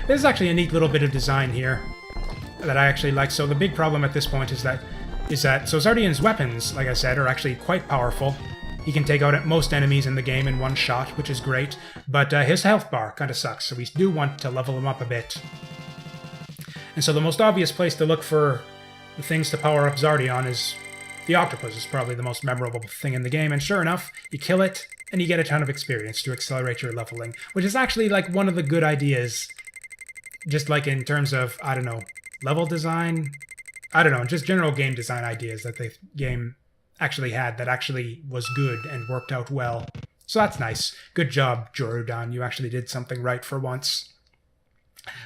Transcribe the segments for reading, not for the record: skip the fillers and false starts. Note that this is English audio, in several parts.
This is actually a neat little bit of design here that I actually like. So the big problem at this point is that so Xardion's weapons, like I said, are actually quite powerful. He can take out most enemies in the game in one shot, which is great, but his health bar kind of sucks, so we do want to level him up a bit. And so the most obvious place to look for the things to power up Xardion is the octopus. Is probably the most memorable thing in the game, and sure enough, you kill it, and you get a ton of experience to accelerate your leveling, which is actually like one of the good ideas, just like in terms of, I don't know, level design? I don't know, just general game design ideas that the game actually had that actually was good and worked out well. So that's nice. Good job, Jorudan. You actually did something right for once.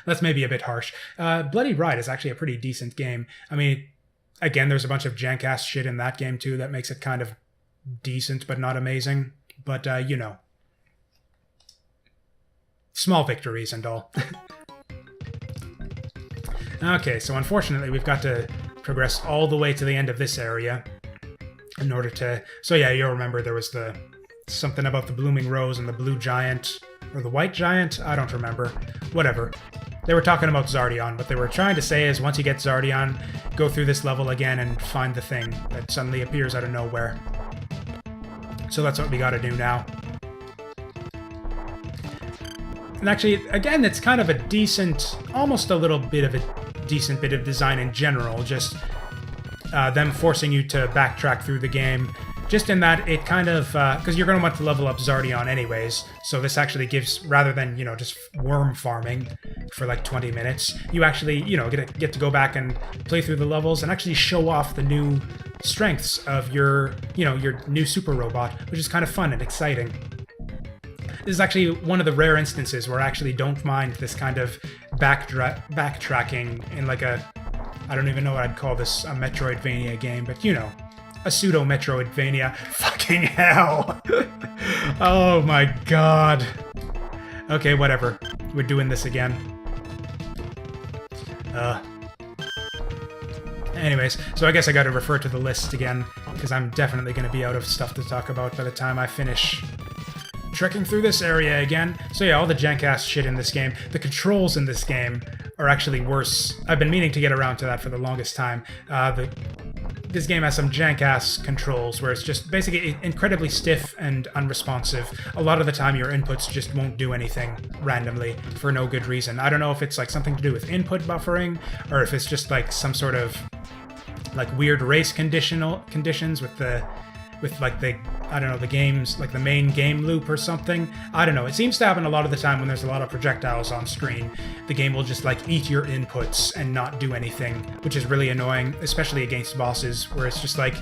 That's maybe a bit harsh. Bloody Ride is actually a pretty decent game. I mean, again, there's a bunch of jank-ass shit in that game too that makes it kind of decent but not amazing. But, you know. Small victories and all. Okay, so unfortunately we've got to progress all the way to the end of this area in order to... So yeah, you'll remember there was something about the blooming rose and the blue giant, or the white giant? I don't remember. Whatever. They were talking about Xardion. What they were trying to say is once you get Xardion, go through this level again and find the thing that suddenly appears out of nowhere. So that's what we gotta do now. And actually, again, it's kind of a decent, almost a little bit of a decent bit of design in general, just them forcing you to backtrack through the game, just in that it kind of, because you're going to want to level up Xardion anyways, so this actually gives, rather than, you know, just worm farming for like 20 minutes, you actually, you know, get to go back and play through the levels and actually show off the new strengths of your, you know, your new super robot, which is kind of fun and exciting. This is actually one of the rare instances where I actually don't mind this kind of backtracking in like a, I don't even know what I'd call this, a Metroidvania game, but you know, a pseudo-Metroidvania. Fucking hell! Oh my god. Okay, whatever. We're doing this again. Anyways, so I guess I gotta refer to the list again, because I'm definitely gonna be out of stuff to talk about by the time I finish trekking through this area again. So yeah, all the jank-ass shit in this game. The controls in this game are actually worse. I've been meaning to get around to that for the longest time. This game has some jank-ass controls where it's just basically incredibly stiff and unresponsive. A lot of the time your inputs just won't do anything randomly for no good reason. I don't know if it's like something to do with input buffering or if it's just like some sort of like weird race conditions with like the, I don't know, the game's, like the main game loop or something. I don't know. It seems to happen a lot of the time when there's a lot of projectiles on screen. The game will just like eat your inputs and not do anything, which is really annoying, especially against bosses, where it's just like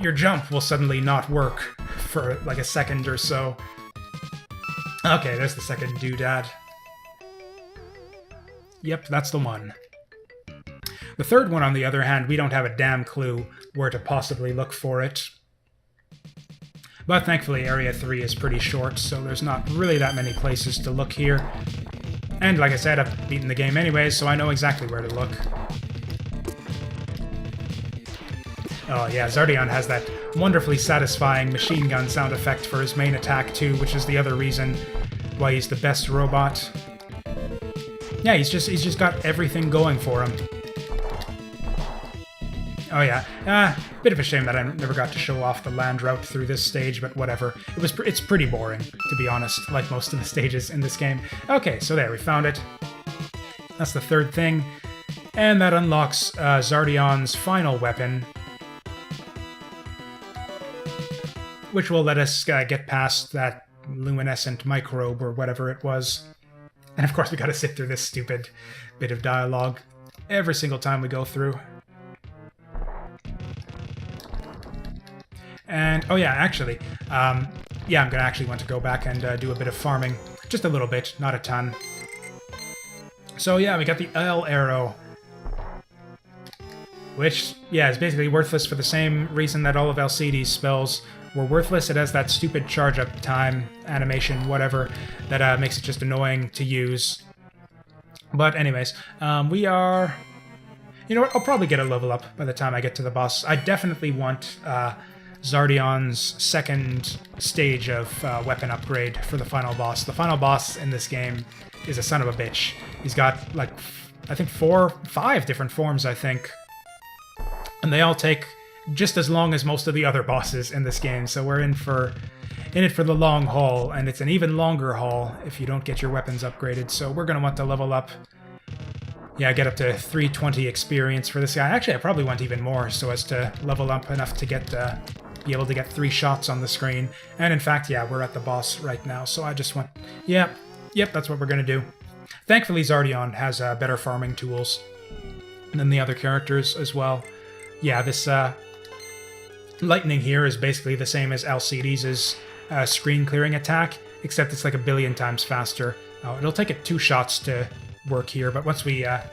your jump will suddenly not work for like a second or so. Okay, there's the second doodad. Yep, that's the one. The third one, on the other hand, we don't have a damn clue where to possibly look for it. But thankfully, Area 3 is pretty short, so there's not really that many places to look here. And like I said, I've beaten the game anyways, so I know exactly where to look. Oh yeah, Xardion has that wonderfully satisfying machine gun sound effect for his main attack too, which is the other reason why he's the best robot. Yeah, he's just got everything going for him. Oh yeah, bit of a shame that I never got to show off the land route through this stage, but whatever. It's pretty boring, to be honest, like most of the stages in this game. Okay, so there, we found it. That's the third thing. And that unlocks Xardion's final weapon, which will let us get past that luminescent microbe or whatever it was. And of course we gotta sit through this stupid bit of dialogue every single time we go through. And, oh yeah, actually, yeah, I'm gonna actually want to go back and do a bit of farming. Just a little bit, not a ton. So yeah, we got the L arrow, which, yeah, is basically worthless for the same reason that all of LCD's spells were worthless. It has that stupid charge-up time, animation, whatever, that makes it just annoying to use. But anyways, we are... You know what, I'll probably get a level up by the time I get to the boss. I definitely want Xardion's second stage of weapon upgrade for the final boss. The final boss in this game is a son of a bitch. He's got, like, I think 5 different forms, I think. And they all take just as long as most of the other bosses in this game, so we're in it for the long haul, and it's an even longer haul if you don't get your weapons upgraded, so we're going to want to level up. Yeah, get up to 320 experience for this guy. Actually, I probably want even more so as to level up enough to get be able to get 3 shots on the screen. And in fact, yeah, we're at the boss right now, so I just want... Yep, that's what we're going to do. Thankfully, Xardion has better farming tools than the other characters as well. Yeah, this lightning here is basically the same as Alcides' screen clearing attack, except it's like a billion times faster. It'll take it 2 shots to work here, but once we, I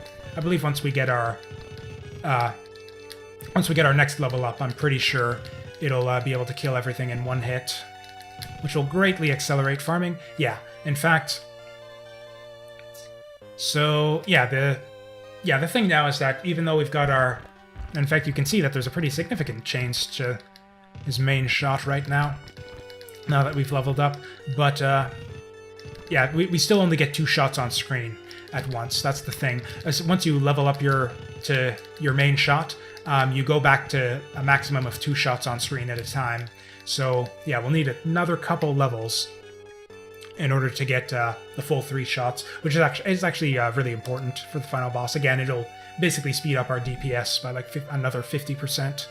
believe once we get our next level up, I'm pretty sure it'll be able to kill everything in 1 hit, which will greatly accelerate farming. Yeah, in fact. So yeah, the thing now is that even though we've got our, in fact, you can see that there's a pretty significant change to his main shot right now that we've leveled up. But yeah, we still only get 2 shots on screen at once. That's the thing. Once you level up your main shot, you go back to a maximum of 2 shots on screen at a time. So yeah, we'll need another couple levels in order to get the full 3 shots, which is actually really important for the final boss. Again, it'll basically speed up our DPS by like another 50%.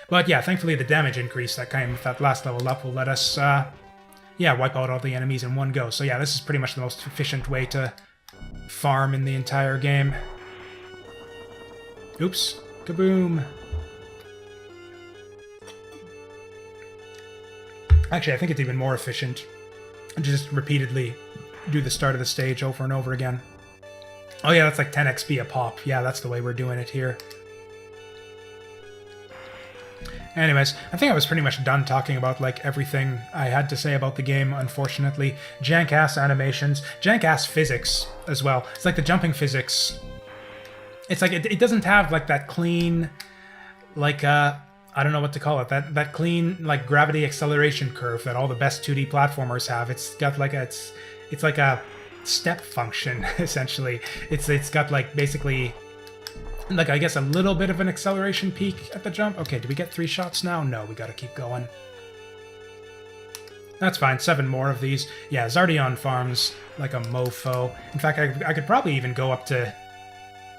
But yeah, thankfully the damage increase that came with that last level up will let us wipe out all the enemies in one go. So yeah, this is pretty much the most efficient way to farm in the entire game. Oops. Kaboom. Actually, I think it's even more efficient to just repeatedly do the start of the stage over and over again. Oh yeah, that's like 10 XP a pop. Yeah, that's the way we're doing it here. Anyways, I think I was pretty much done talking about like everything I had to say about the game, unfortunately. Jank-ass animations, jank-ass physics as well. It's like the jumping physics. It's like it doesn't have like that clean, like I don't know what to call it, that clean like gravity acceleration curve that all the best 2D platformers have. It's got like it's like a step function essentially. It's got like basically like, I guess, a little bit of an acceleration peak at the jump. Okay, do we get 3 shots now? No, we gotta keep going. That's fine, 7 more of these. Yeah, Xardion farms like a mofo. In fact, I could probably even go up to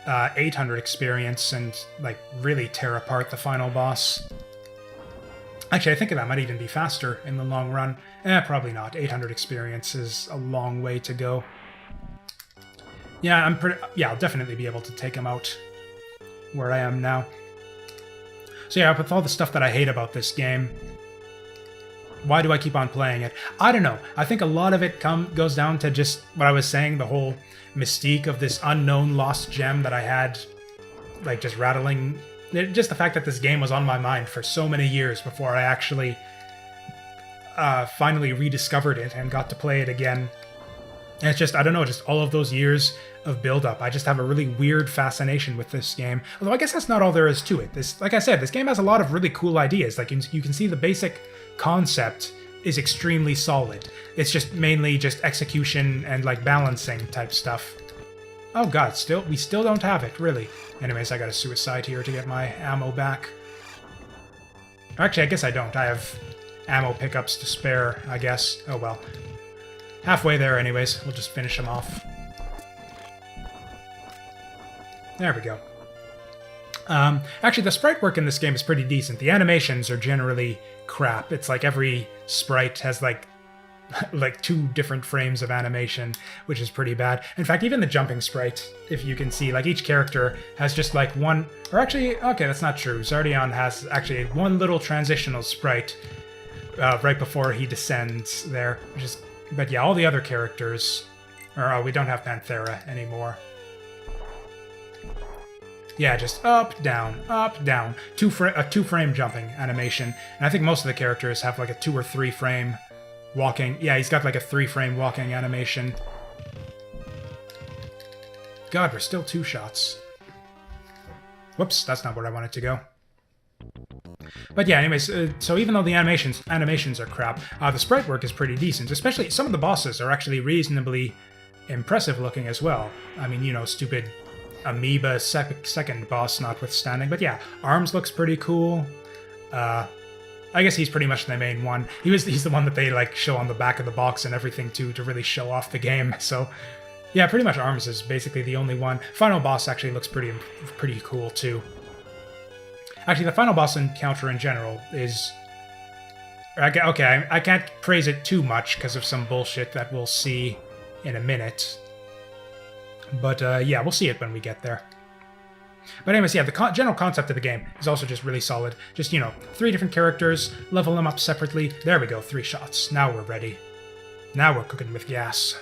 800 experience and, like, really tear apart the final boss. Actually, I think that might even be faster in the long run. Probably not. 800 experience is a long way to go. Yeah, I'll definitely be able to take him out where I am now. So yeah, with all the stuff that I hate about this game, why do I keep on playing it? I don't know. I think a lot of it goes down to just what I was saying, the whole mystique of this unknown lost gem that I had, like, just rattling. Just the fact that this game was on my mind for so many years before I actually finally rediscovered it and got to play it again. And it's just, I don't know, just all of those years of build-up. I just have a really weird fascination with this game. Although I guess that's not all there is to it. This, like I said, this game has a lot of really cool ideas. Like, you can see the basic concept is extremely solid. It's just mainly just execution and, like, balancing type stuff. Oh god, we still don't have it, really. Anyways, I got a suicide here to get my ammo back. Actually, I guess I don't. I have ammo pickups to spare, I guess. Oh well. Halfway there anyways. We'll just finish them off. There we go. Actually, the sprite work in this game is pretty decent. The animations are generally crap. It's like every sprite has like 2 different frames of animation, which is pretty bad. In fact, even the jumping sprite, if you can see, like each character has just like one, or actually, okay, that's not true. Xardion has actually one little transitional sprite right before he descends there, which is, but yeah, all the other characters, or we don't have Panthera anymore. Yeah, just up, down, up, down. A 2-frame jumping animation. And I think most of the characters have like a 2 or 3 frame walking. Yeah, he's got like a 3-frame walking animation. God, we're still 2 shots. Whoops, that's not where I wanted to go. But yeah, anyways, so even though the animations are crap, the sprite work is pretty decent. Especially some of the bosses are actually reasonably impressive looking as well. I mean, you know, stupid amoeba second boss notwithstanding. But yeah, Arms looks pretty cool. I guess he's pretty much the main one. He's the one that they like show on the back of the box and everything too, to really show off the game. So yeah, pretty much Arms is basically the only one. Final boss actually looks pretty cool too. Actually, the final boss encounter in general is... Okay, I can't praise it too much because of some bullshit that we'll see in a minute. But yeah, we'll see it when we get there. But anyways, yeah, the general concept of the game is also just really solid. Just, you know, 3 different characters, level them up separately. There we go, 3 shots. Now we're ready. Now we're cooking with gas.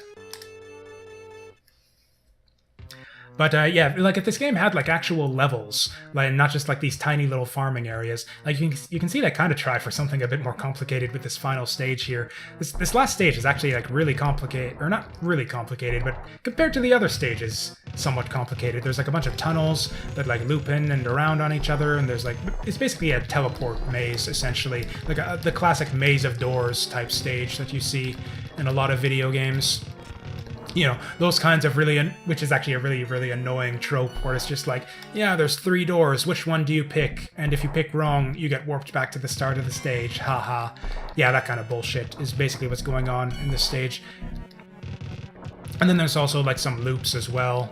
But yeah, like if this game had like actual levels, like not just like these tiny little farming areas, like you can see they kind of try for something a bit more complicated with this final stage here. This last stage is actually like really complicated, or not really complicated, but compared to the other stages, somewhat complicated. There's like a bunch of tunnels that like loop in and around on each other, and there's like, it's basically a teleport maze essentially, like the classic maze of doors type stage that you see in a lot of video games. You know, those kinds of really, which is actually a really, really annoying trope where it's just like, yeah, there's 3 doors, which one do you pick? And if you pick wrong, you get warped back to the start of the stage, haha. Yeah, that kind of bullshit is basically what's going on in this stage. And then there's also like some loops as well.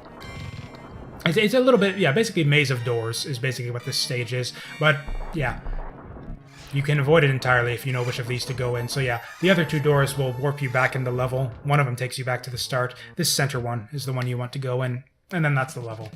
It's a little bit, yeah, basically Maze of Doors is basically what this stage is. But yeah, you can avoid it entirely if you know which of these to go in. So yeah, the other 2 doors will warp you back in the level. One of them takes you back to the start. This center one is the one you want to go in, and then that's the level.